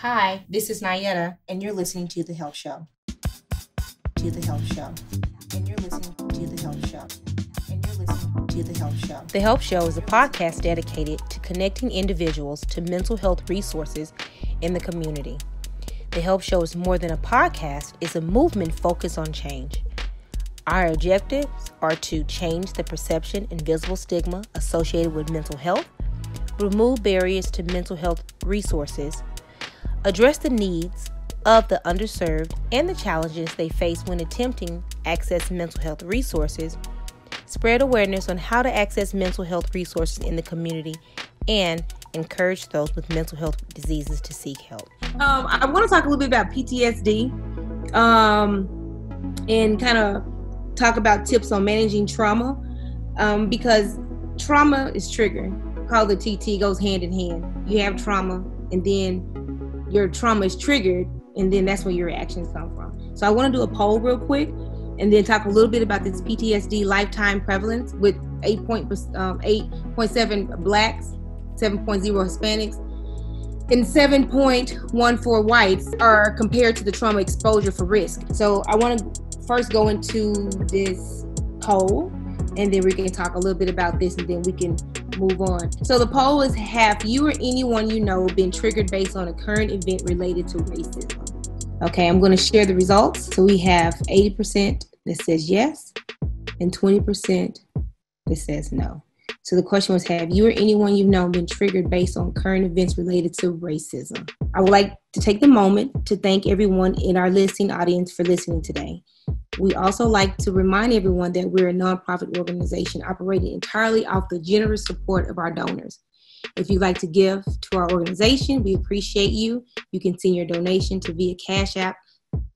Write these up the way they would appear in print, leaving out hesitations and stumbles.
Hi, this is NiEtta, and you're listening to The Health Show. To The Health Show. And you're listening to The Health Show. And you're listening to The Health Show. The Health Show is a podcast dedicated to connecting individuals to mental health resources in the community. The Health Show is more than a podcast, it's a movement focused on change. Our objectives are to change the perception and visible stigma associated with mental health, remove barriers to mental health resources, address the needs of the underserved and the challenges they face when attempting to access mental health resources, spread awareness on how to access mental health resources in the community, and encourage those with mental health diseases to seek help. I want to talk a little bit about PTSD and kind of talk about tips on managing trauma because trauma is triggered. Call the TT goes hand in hand. You have trauma and then your trauma is triggered, and then that's where your reactions come from. So I want to do a poll real quick, and then talk a little bit about this PTSD lifetime prevalence with 8.7 Blacks, 7.0 Hispanics, and 7.14 whites are compared to the trauma exposure for risk. So I want to first go into this poll, and then we can talk a little bit about this, and then we can move on. So the poll is, have you or anyone you know been triggered based on a current event related to racism? Okay, I'm going to share the results. So we have 80% that says yes and 20% that says no. So the question was, have you or anyone you know been triggered based on current events related to racism? I would like to take the moment to thank everyone in our listening audience for listening today. We also like to remind everyone that we're a nonprofit organization operating entirely off the generous support of our donors. If you'd like to give to our organization, we appreciate you. You can send your donation to via Cash App,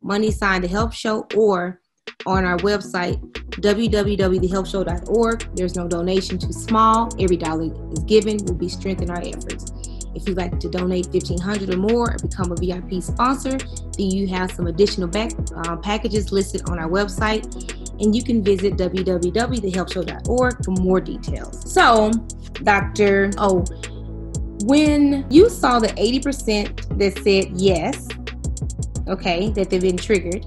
#The Health Show, or on our website, www.thehealthshow.org. There's no donation too small. Every dollar is given will be strengthened our efforts. If you'd like to donate $1,500 or more or become a VIP sponsor, then you have some additional packages listed on our website, and you can visit www.thehealthshow.org for more details. So, Dr. O, when you saw the 80% that said yes, okay, that they've been triggered,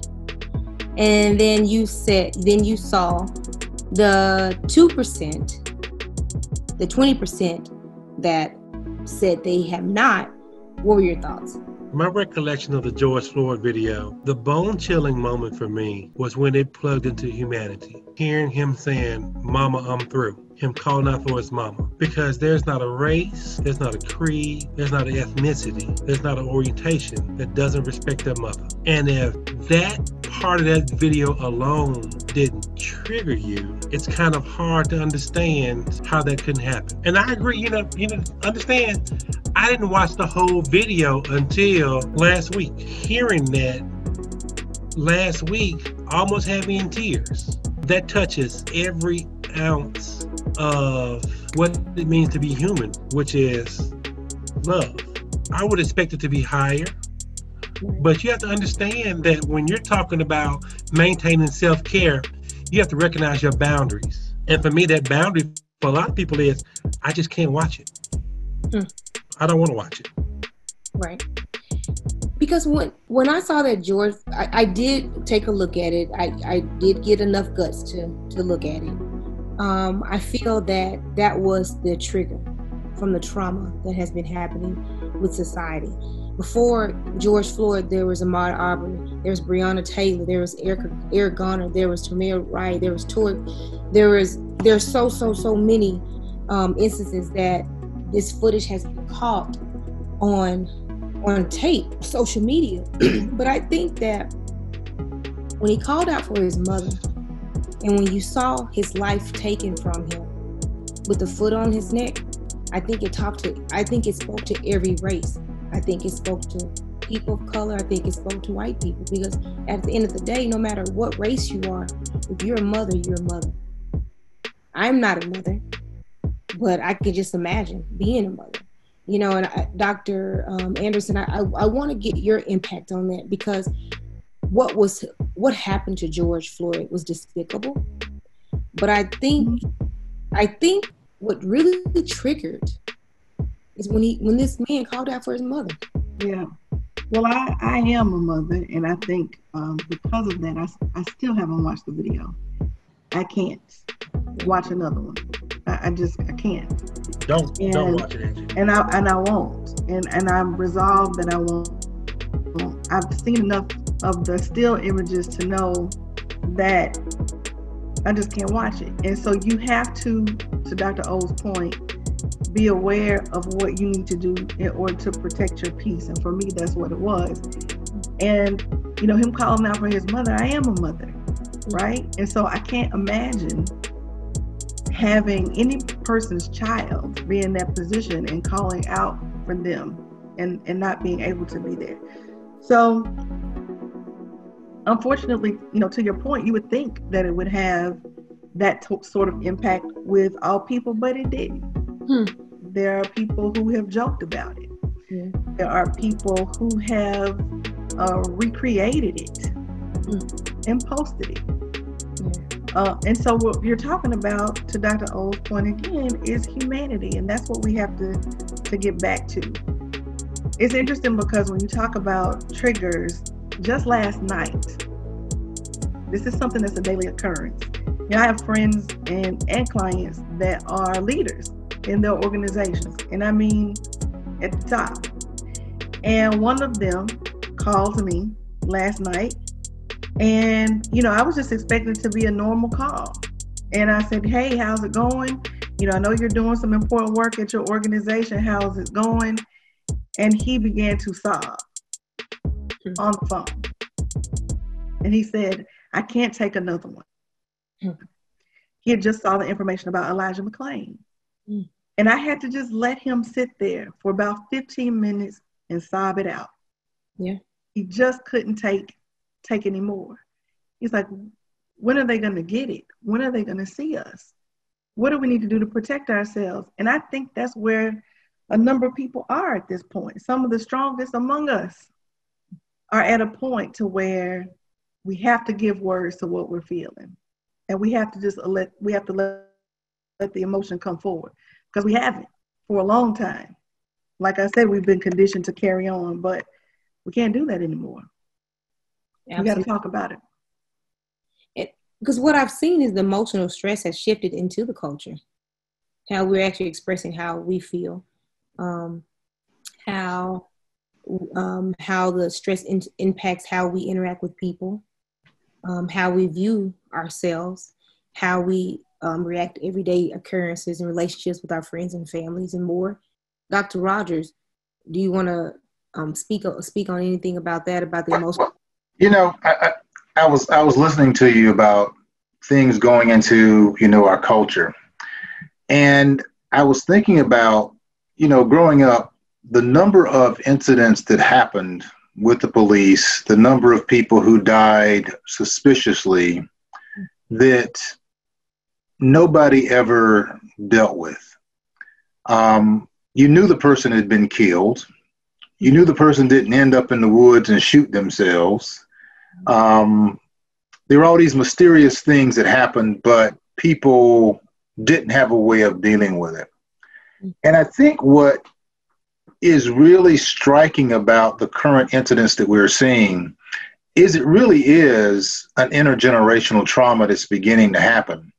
and then you saw the 2%, the 20% that said they have not, what were your thoughts? My recollection of the George Floyd video, the bone-chilling moment for me was when it plugged into humanity. Hearing him saying, "Mama, I'm through." Him calling out for his mama. Because there's not a race, there's not a creed, there's not an ethnicity, there's not an orientation that doesn't respect their mother. And if that part of that video alone didn't trigger you, it's kind of hard to understand how that couldn't happen. And I agree, understand, I didn't watch the whole video until last week. Hearing that last week almost had me in tears. That touches every ounce of what it means to be human, which is love. I would expect it to be higher, but you have to understand that when you're talking about maintaining self-care, you have to recognize your boundaries. And for me, that boundary for a lot of people is, I just can't watch it. I don't want to watch it. Right. Because when I saw that George, I did take a look at it. I did get enough guts to look at it. I feel that was the trigger from the trauma that has been happening with society. Before George Floyd, there was Ahmaud Arbery, there was Breonna Taylor, there was Eric Garner, there was Tamir Rice, there was Toy. There's so many instances that this footage has been caught on tape, social media. But I think that when he called out for his mother, and when you saw his life taken from him with the foot on his neck, I think it spoke to every race. I think it spoke to people of color. I think it spoke to white people, because at the end of the day, no matter what race you are, if you're a mother, you're a mother. I'm not a mother, but I could just imagine being a mother. And Dr. Anderson, I want to get your impact on that, because what happened to George Floyd was despicable. But I think what really triggered is when this man called out for his mother. Yeah. Well, I am a mother, and I think because of that, I still haven't watched the video. I can't watch another one. I can't. Don't watch it, Angie. And I won't. And I'm resolved that I won't. I've seen enough of the still images to know that I just can't watch it. And so you have to Dr. O's point, be aware of what you need to do in order to protect your peace. And for me, that's what it was. And, you know, him calling out for his mother, I am a mother, right? And so I can't imagine having any person's child be in that position and calling out for them and not being able to be there. So unfortunately, you know, to your point, you would think that it would have that sort of impact with all people, but it didn't. There are people who have joked about it. There are people who have recreated it and posted it. And so what you're talking about, to Dr. O's point again, is humanity. And that's what we have to get back to. It's interesting because when you talk about triggers, just last night, this is something that's a daily occurrence. You know, I have friends and clients that are leaders in their organizations, and I mean at the top. And one of them called me last night, and you know, I was just expecting it to be a normal call. And I said, hey, how's it going? You know, I know you're doing some important work at your organization. How's it going? And he began to sob on the phone. And he said, I can't take another one. He had just saw the information about Elijah McClain. And I had to just let him sit there for about 15 minutes and sob it out. Yeah. He just couldn't take any more. He's like, when are they going to get it? When are they going to see us? What do we need to do to protect ourselves? And I think that's where a number of people are at this point. Some of the strongest among us are at a point to where we have to give words to what we're feeling. And we have to just let the emotion come forward, because we haven't for a long time. Like I said, we've been conditioned to carry on, but we can't do that anymore. Absolutely. We got to talk about it. Because what I've seen is the emotional stress has shifted into the culture, how we're actually expressing how we feel, how the stress impacts how we interact with people, how we view ourselves, how we react to everyday occurrences and relationships with our friends and families and more. Dr. Rogers, do you want to speak on anything about that, about the emotion? You know, I was listening to you about things going into, you know, our culture. And I was thinking about, you know, growing up, the number of incidents that happened with the police, the number of people who died suspiciously that nobody ever dealt with. You knew the person had been killed. You knew the person didn't end up in the woods and shoot themselves. There were all these mysterious things that happened, but people didn't have a way of dealing with it. And I think what is really striking about the current incidents that we're seeing is it really is an intergenerational trauma that's beginning to happen,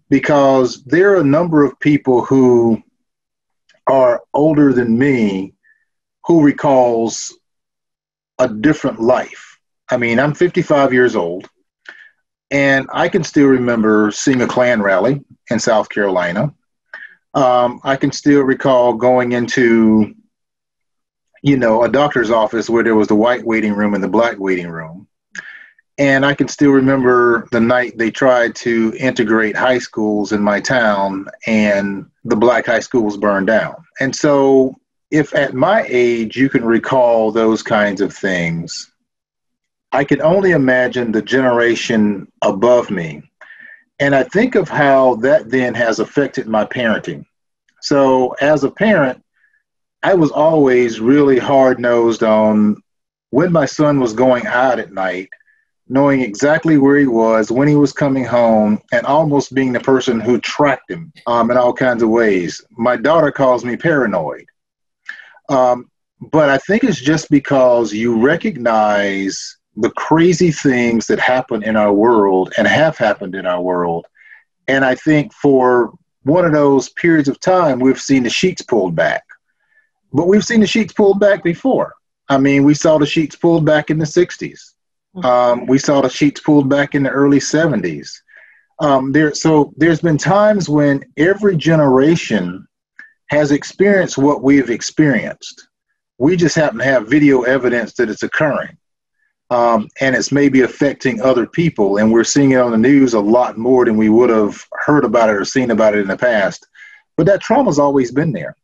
because there are a number of people who are older than me who recalls a different life. I mean, I'm 55 years old, and I can still remember seeing a Klan rally in South Carolina. I can still recall going into, you know, a doctor's office where there was the white waiting room and the black waiting room. And I can still remember the night they tried to integrate high schools in my town and the black high schools burned down. And so if at my age you can recall those kinds of things, I can only imagine the generation above me. And I think of how that then has affected my parenting. So as a parent, I was always really hard-nosed on when my son was going out at night, knowing exactly where he was, when he was coming home, and almost being the person who tracked him in all kinds of ways. My daughter calls me paranoid. But I think it's just because you recognize the crazy things that happen in our world and have happened in our world. And I think for one of those periods of time, we've seen the sheets pulled back. But we've seen the sheets pulled back before. I mean, we saw the sheets pulled back in the 60s. We saw the sheets pulled back in the early 70s. So there's been times when every generation has experienced what we've experienced. We just happen to have video evidence that it's occurring. And it's maybe affecting other people. And we're seeing it on the news a lot more than we would have heard about it or seen about it in the past. But that trauma's always been there.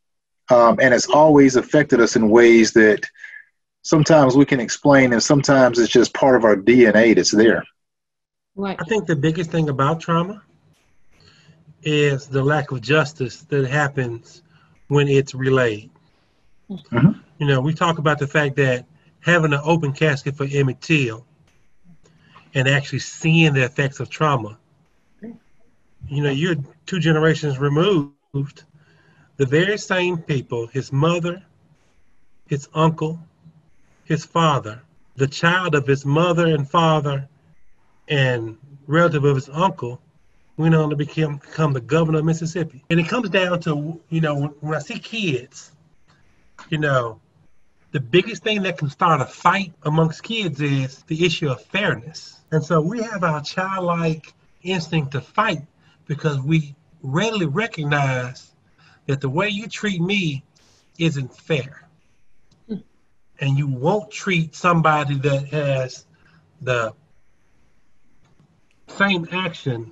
And it's always affected us in ways that sometimes we can explain, and sometimes it's just part of our DNA that's there. Right. I think the biggest thing about trauma is the lack of justice that happens when it's relayed. Mm-hmm. You know, we talk about the fact that having an open casket for Emmett Till and actually seeing the effects of trauma, you know, you're 2 generations removed. The very same people, his mother, his uncle, his father, the child of his mother and father and relative of his uncle, went on to become the governor of Mississippi. And it comes down to, you know, when I see kids, you know, the biggest thing that can start a fight amongst kids is the issue of fairness. And so we have our childlike instinct to fight because we readily recognize that the way you treat me isn't fair. And you won't treat somebody that has the same action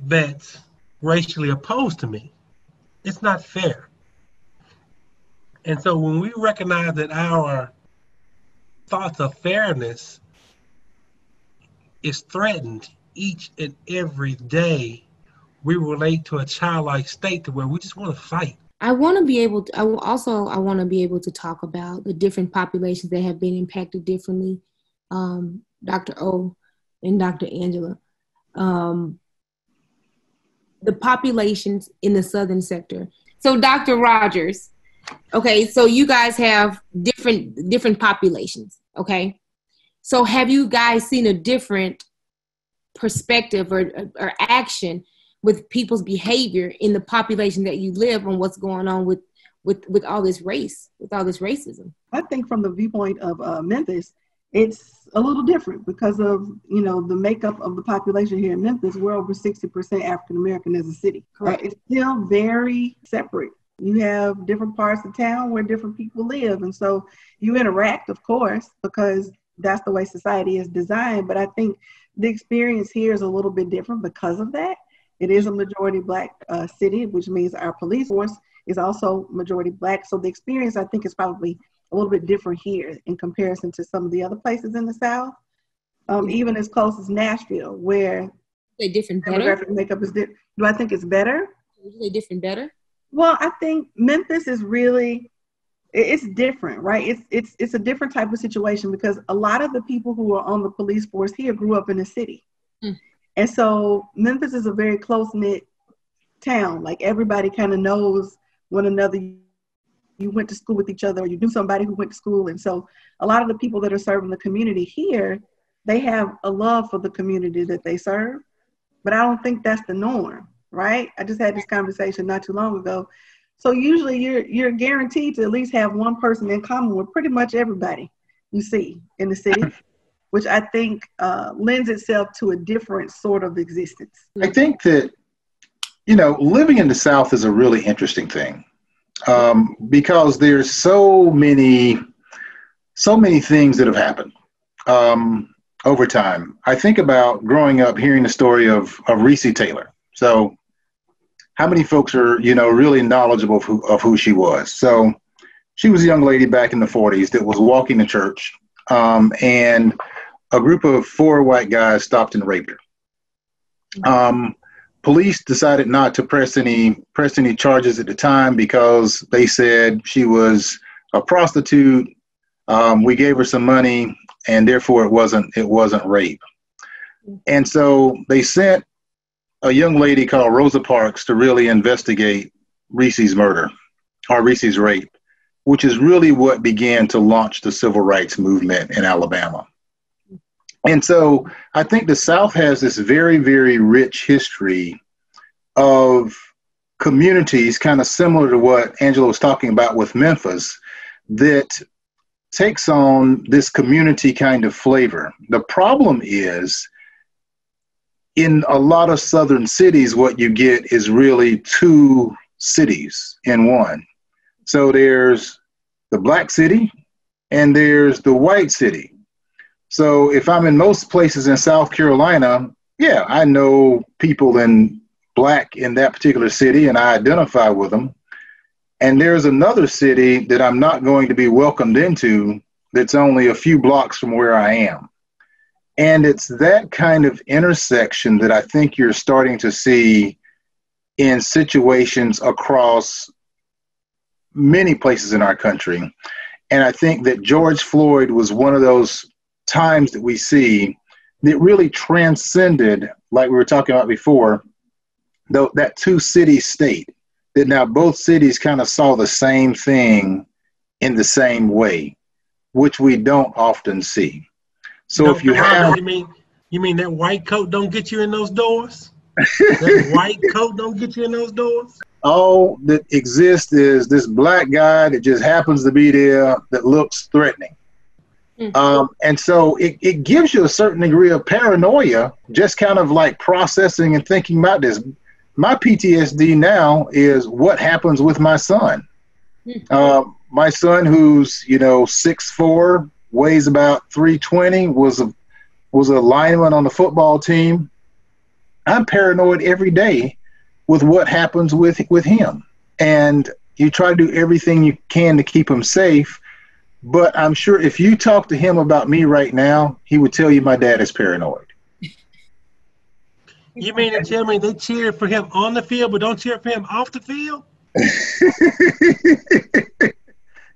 that's racially opposed to me. It's not fair. And so when we recognize that our thoughts of fairness is threatened each and every day, we relate to a childlike state to where we just want to fight. I want to be able to, I want to be able to talk about the different populations that have been impacted differently. Dr. O and Dr. Angela. The populations in the southern sector. So Dr. Rogers, okay, so you guys have different populations, okay? So have you guys seen a different perspective or action with people's behavior in the population that you live on what's going on with all this race, with all this racism? I think from the viewpoint of Memphis, it's a little different because of, you know, the makeup of the population here in Memphis. We're over 60% African American as a city. Correct. It's still very separate. You have different parts of town where different people live. And so you interact, of course, because that's the way society is designed. But I think the experience here is a little bit different because of that. It is a majority Black city, which means our police force is also majority Black. So the experience, I think, is probably a little bit different here in comparison to some of the other places in the South, even as close as Nashville, where they different demographic makeup is different. Do I think it's better? Is they different better? Well, I think Memphis is really, it's different, right? It's a different type of situation because a lot of the people who are on the police force here grew up in the city. And so Memphis is a very close-knit town. Like everybody kind of knows one another. You went to school with each other, or you knew somebody who went to school. And so a lot of the people that are serving the community here, they have a love for the community that they serve. But I don't think that's the norm, right? I just had this conversation not too long ago. So usually you're guaranteed to at least have one person in common with pretty much everybody you see in the city, which I think lends itself to a different sort of existence. I think that, you know, living in the South is a really interesting thing. Because there's so many things that have happened over time. I think about growing up hearing the story of Reese Taylor. So how many folks are, you know, really knowledgeable of who she was? So she was a young lady back in the 40s that was walking to church, and a group of 4 white guys stopped and raped her. Police decided not to press any charges at the time because they said she was a prostitute. We gave her some money, and therefore it wasn't rape. And so they sent a young lady called Rosa Parks to really investigate Reese's murder or Reese's rape. which is really what began to launch the civil rights movement in Alabama. And so I think the South has this very, very rich history of communities, kind of similar to what Angela was talking about with Memphis, that takes on this community kind of flavor. The problem is, in a lot of Southern cities, what you get is really two cities in one. So there's the Black city and there's the white city. So if I'm in most places in South Carolina, yeah, I know people in Black in that particular city and I identify with them. And there's another city that I'm not going to be welcomed into that's only a few blocks from where I am. And it's that kind of intersection that I think you're starting to see in situations across many places in our country. And I think that George Floyd was one of those times that we see that really transcended, like we were talking about before, that two-city state, that now both cities kind of saw the same thing in the same way, which we don't often see. So if you have... You mean that white coat don't get you in those doors? That white coat don't get you in those doors? All that exists is this black guy that just happens to be there that looks threatening. And so it gives you a certain degree of paranoia, just kind of like processing and thinking about this. My PTSD now is what happens with my son. My son, who's 6'4", weighs about 320, was a lineman on the football team. I'm paranoid every day with what happens with him. And you try to do everything you can to keep him safe. But I'm sure if you talk to him about me right now, he would tell you my dad is paranoid. You mean to tell me they cheer for him on the field, but don't cheer for him off the field?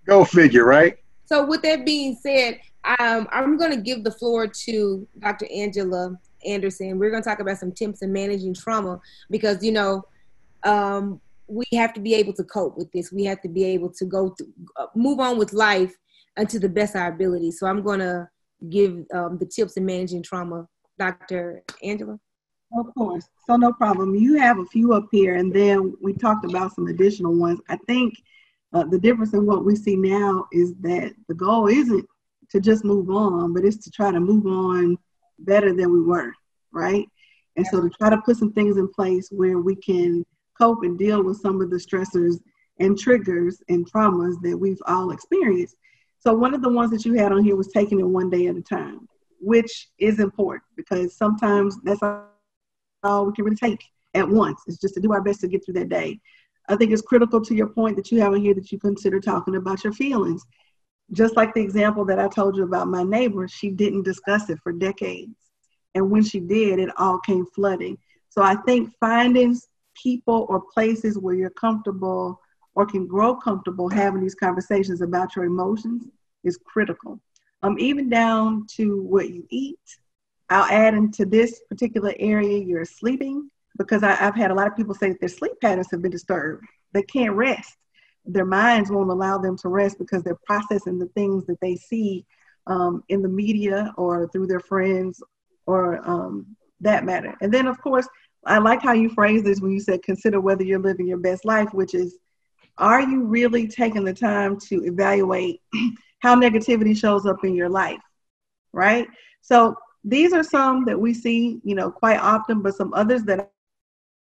Go figure, right? So with that being said, I'm going to give the floor to Dr. Angela Anderson. We're going to talk about some tips in managing trauma because, we have to be able to cope with this. We have to be able to go through, move on with life to the best of our ability. So I'm going to give the tips in managing trauma. Dr. Angela? Of course. So no problem. You have a few up here, and then we talked about some additional ones. I think the difference in what we see now is that the goal isn't to just move on, but it's to try to move on better than we were, right? And so to try to put some things in place where we can cope and deal with some of the stressors and triggers and traumas that we've all experienced. So one of the ones that you had on here was taking it one day at a time, which is important because sometimes that's all we can really take at once. It's just to do our best to get through that day. I think it's critical to your point that you have in here that you consider talking about your feelings. Just like the example that I told you about my neighbor, she didn't discuss it for decades. And when she did, it all came flooding. So I think finding people or places where you're comfortable or can grow comfortable having these conversations about your emotions is critical. Even down to what you eat. I'll add into this particular area, you're sleeping, because I've had a lot of people say that their sleep patterns have been disturbed. They can't rest. Their minds won't allow them to rest because they're processing the things that they see in the media or through their friends or that matter. And then, of course, I like how you phrased this when you said consider whether you're living your best life, which is, are you really taking the time to evaluate how negativity shows up in your life, right? So these are some that we see, quite often, but some others that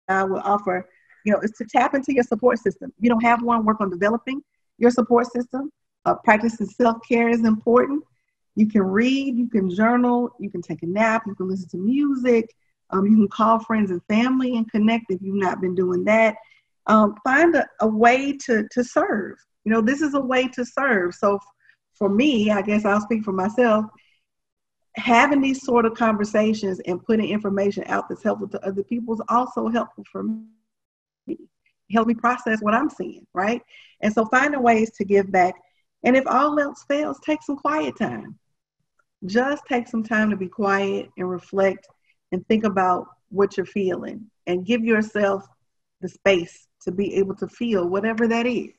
I will offer, is to tap into your support system. If you don't have one, work on developing your support system. Practicing self-care is important. You can read, you can journal, you can take a nap, you can listen to music, you can call friends and family and connect if you've not been doing that. Find a way to serve. This is a way to serve. So for me, I guess I'll speak for myself, having these sort of conversations and putting information out that's helpful to other people is also helpful for me. Help me process what I'm seeing, right? And so finding ways to give back. And if all else fails, take some quiet time. Just take some time to be quiet and reflect and think about what you're feeling and give yourself the space to be able to feel whatever that is.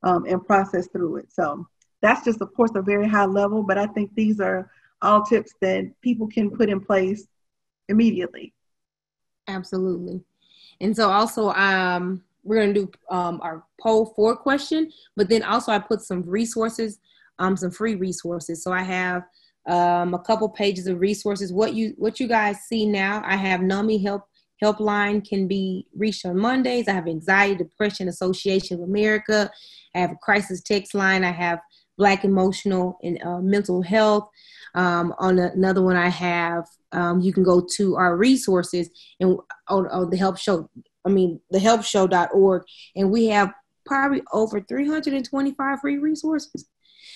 and process through it. So that's just, of course, a very high level, but I think these are all tips that people can put in place immediately. Absolutely. And so also, we're going to do our poll 4 question, but then also I put some resources, some free resources. So I have a couple pages of resources. What you guys see now, I have NAMI helpline can be reached on Mondays. I have Anxiety Depression Association of America. I have a crisis text line. I have Black Emotional and Mental Health. On another one, I have, you can go to our resources and on the Help Show, thehelpshow.org, and we have probably over 325 free resources.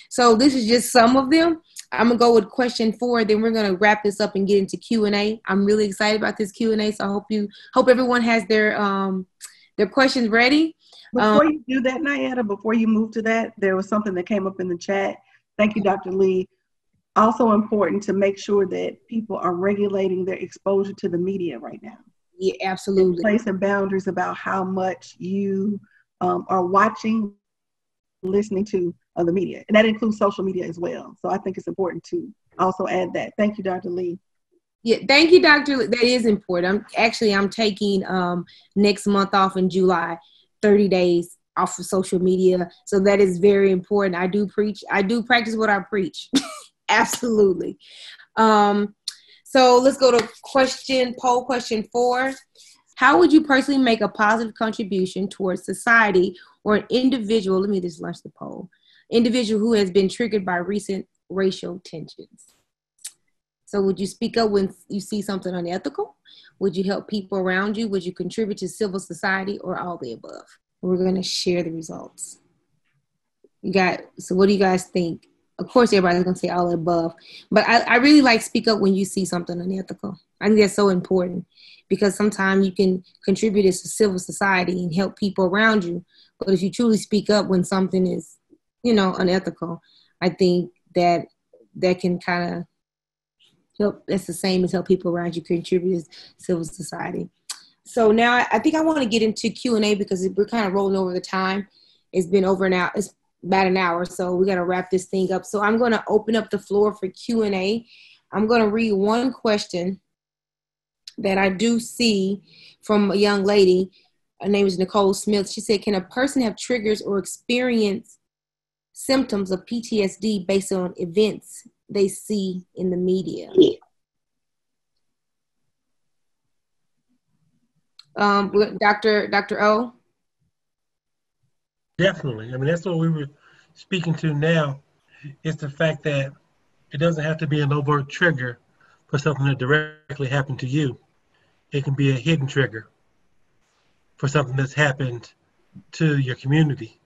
So this is just some of them. I'm going to go with question 4, then we're going to wrap this up and get into Q&A. I'm really excited about this Q&A, so I hope everyone has their questions ready. Before you do that, NiEtta, before you move to that, there was something that came up in the chat. Thank you, Dr. Lee. Also important to make sure that people are regulating their exposure to the media right now. Yeah, absolutely. And placing boundaries about how much you are watching, listening to the media. And that includes social media as well. So I think it's important to also add that. Thank you, Dr. Lee. Yeah, thank you, Dr. Lee. That is important. I'm taking next month off in July, 30 days off of social media. So that is very important. I do practice what I preach. Absolutely. So let's go to poll question 4. How would you personally make a positive contribution towards society or an individual? Let me just launch the poll. Individual who has been triggered by recent racial tensions. So would you speak up when you see something unethical? Would you help people around you? Would you contribute to civil society, or all the above? We're going to share the results. So what do you guys think? Of course, everybody's going to say all the above, but I really like speak up when you see something unethical. I think that's so important because sometimes you can contribute to civil society and help people around you. But if you truly speak up when something is, unethical, I think that can kind of help. That's the same as help people around you contribute to civil society. So now I think I want to get into Q&A because we're kind of rolling over the time. It's been over an hour. It's about an hour, so we got to wrap this thing up. So I'm going to open up the floor for Q&A. I'm going to read one question that I do see from a young lady. Her name is Nicole Smith. She said, can a person have triggers or experience symptoms of PTSD based on events they see in the media? Dr. O? Definitely. I mean, that's what we were speaking to now, is the fact that it doesn't have to be an overt trigger for something that directly happened to you. It can be a hidden trigger for something that's happened to your community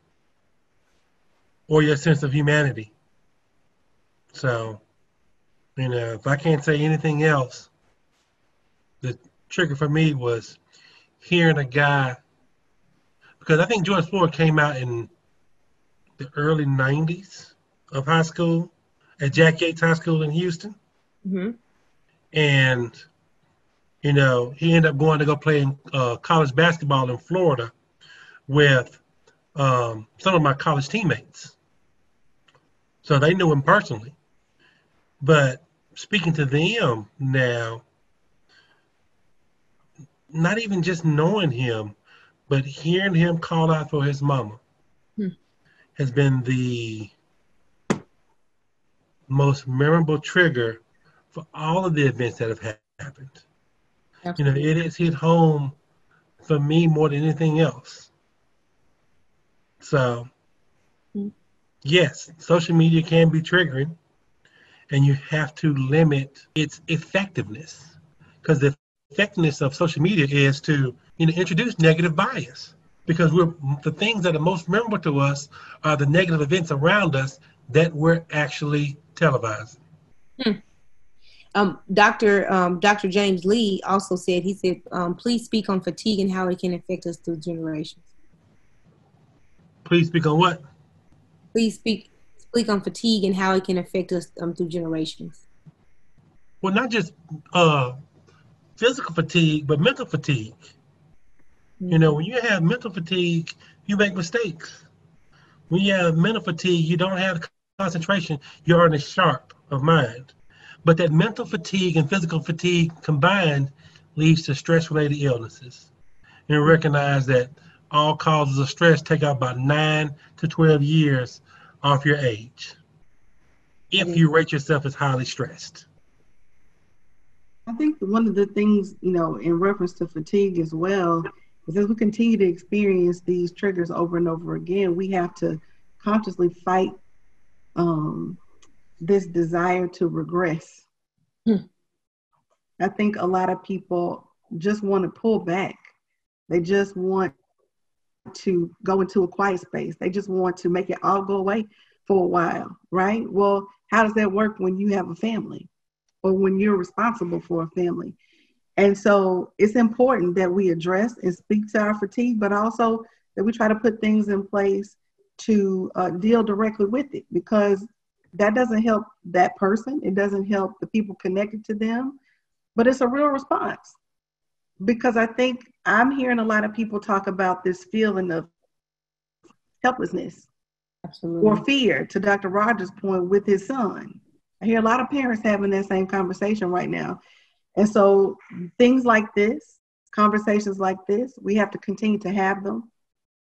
or your sense of humanity. So, if I can't say anything else, the trigger for me was hearing a guy, because I think George Floyd came out in the early 90s of high school at Jack Yates High School in Houston. Mm-hmm. And, he ended up going to go play college basketball in Florida with some of my college teammates. So they knew him personally. But speaking to them now, not even just knowing him, but hearing him call out for his mama has been the most memorable trigger for all of the events that have happened. Absolutely. It has hit home for me more than anything else. So, yes, social media can be triggering, and you have to limit its effectiveness, because the effectiveness of social media is to introduce negative bias, because the things that are most memorable to us are the negative events around us that we're actually televising. Dr. James Lee also said, please speak on fatigue and how it can affect us through generations. Please speak on what? Please speak on fatigue and how it can affect us through generations. Well, not just physical fatigue, but mental fatigue. When you have mental fatigue, you make mistakes. When you have mental fatigue, you don't have concentration. You aren't as sharp of mind. But that mental fatigue and physical fatigue combined leads to stress-related illnesses. And recognize that all causes of stress take out about 9 to 12 years off your age if you rate yourself as highly stressed. I think one of the things, in reference to fatigue as well, is as we continue to experience these triggers over and over again, we have to consciously fight this desire to regress. I think a lot of people just want to pull back. They just want to go into a quiet space. They just want to make it all go away for a while, right? Well, how does that work when you have a family or when you're responsible for a family? And so it's important that we address and speak to our fatigue, but also that we try to put things in place to deal directly with it, because that doesn't help that person. It doesn't help the people connected to them, but it's a real response. Because I think I'm hearing a lot of people talk about this feeling of helplessness. Absolutely. Or fear, to Dr. Rogers' point with his son. I hear a lot of parents having that same conversation right now. And so things like this, conversations like this, we have to continue to have them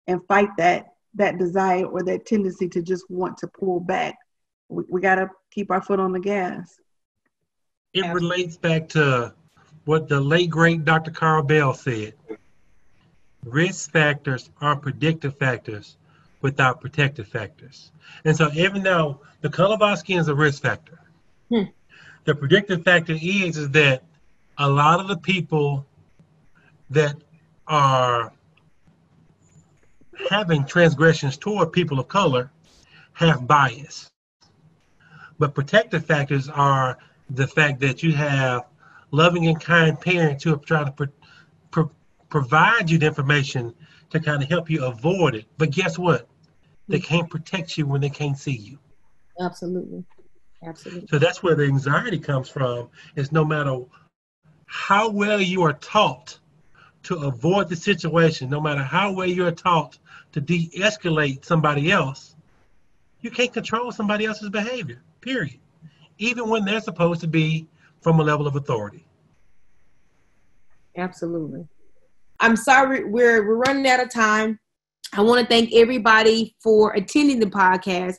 and fight that desire or that tendency to just want to pull back. We got to keep our foot on the gas. It relates back to what the late, great Dr. Carl Bell said. Risk factors are predictive factors without protective factors. And so even though the color of our skin is a risk factor, the predictive factor is that a lot of the people that are having transgressions toward people of color have bias. But protective factors are the fact that you have loving and kind parents who are trying to provide you the information to kind of help you avoid it. But guess what? They can't protect you when they can't see you. Absolutely. Absolutely. So that's where the anxiety comes from, is no matter how well you are taught to avoid the situation, no matter how well you're taught to de-escalate somebody else, you can't control somebody else's behavior, period. Even when they're supposed to be from a level of authority. Absolutely. I'm sorry, we're running out of time. I want to thank everybody for attending the podcast.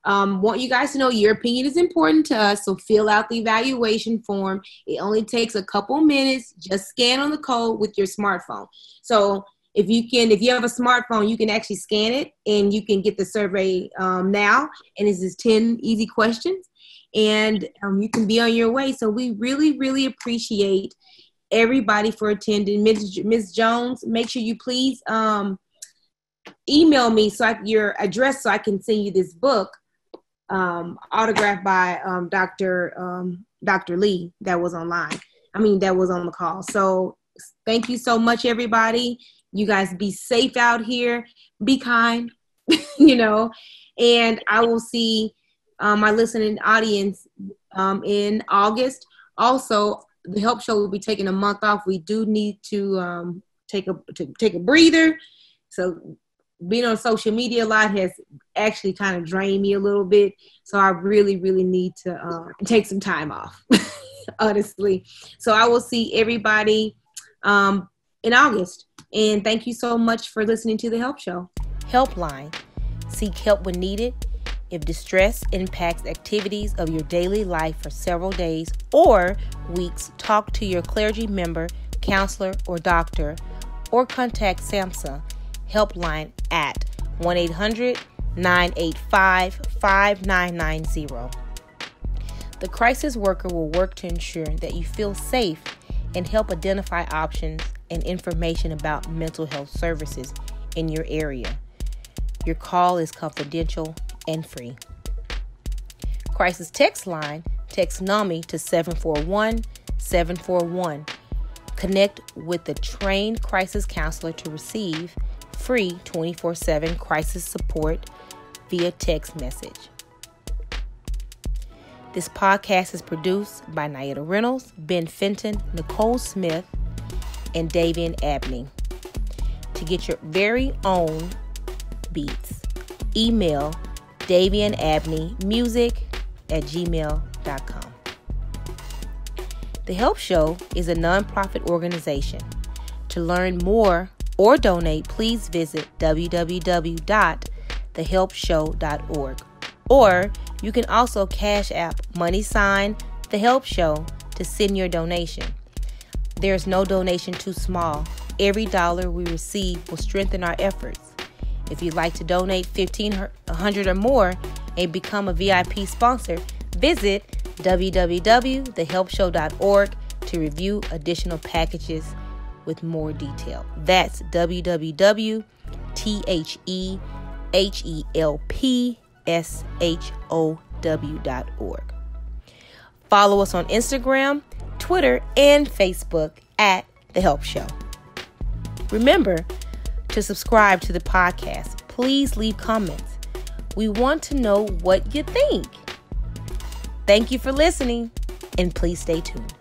Want you guys to know your opinion is important to us, so fill out the evaluation form. It only takes a couple minutes. Just scan on the code with your smartphone. So if you have a smartphone, you can actually scan it and you can get the survey now. And it's just 10 easy questions, and you can be on your way. So we really, really appreciate everybody for attending. Ms. Jones, make sure you please email me your address so I can send you this book, autographed by Dr. Lee, that was online. That was on the call. So thank you so much, everybody. You guys be safe out here. Be kind, and I will see my listening audience in August. Also, the Help Show will be taking a month off. We do need to take a breather. So being on social media a lot has actually kind of drained me a little bit. So I really, really need to take some time off, honestly. So I will see everybody in August. And thank you so much for listening to The Help Show. Helpline. Seek help when needed. If distress impacts activities of your daily life for several days or weeks, talk to your clergy member, counselor, or doctor, or contact SAMHSA helpline at 1-800-985-5990. The crisis worker will work to ensure that you feel safe and help identify options and information about mental health services in your area. Your call is confidential and free. Crisis text line, text NAMI to 741-741. Connect with the trained crisis counselor to receive free 24/7 crisis support via text message. This podcast is produced by NiEtta Reynolds, Ben Fenton, Nicole Smith, and Davian Abney. To get your very own beats, email davianabneymusic@gmail.com. The Help Show is a nonprofit organization. To learn more or donate, please visit www.thehelpshow.org. Or you can also Cash App # The Help Show to send your donation. There's no donation too small. Every dollar we receive will strengthen our efforts. If you'd like to donate $1,500 or more and become a VIP sponsor, visit www.thehelpshow.org to review additional packages with more detail. That's www.thehelpshow.org. Follow us on Instagram, Twitter, and Facebook at The Help Show. Remember to subscribe to the podcast. Please leave comments. We want to know what you think. Thank you for listening, and please stay tuned.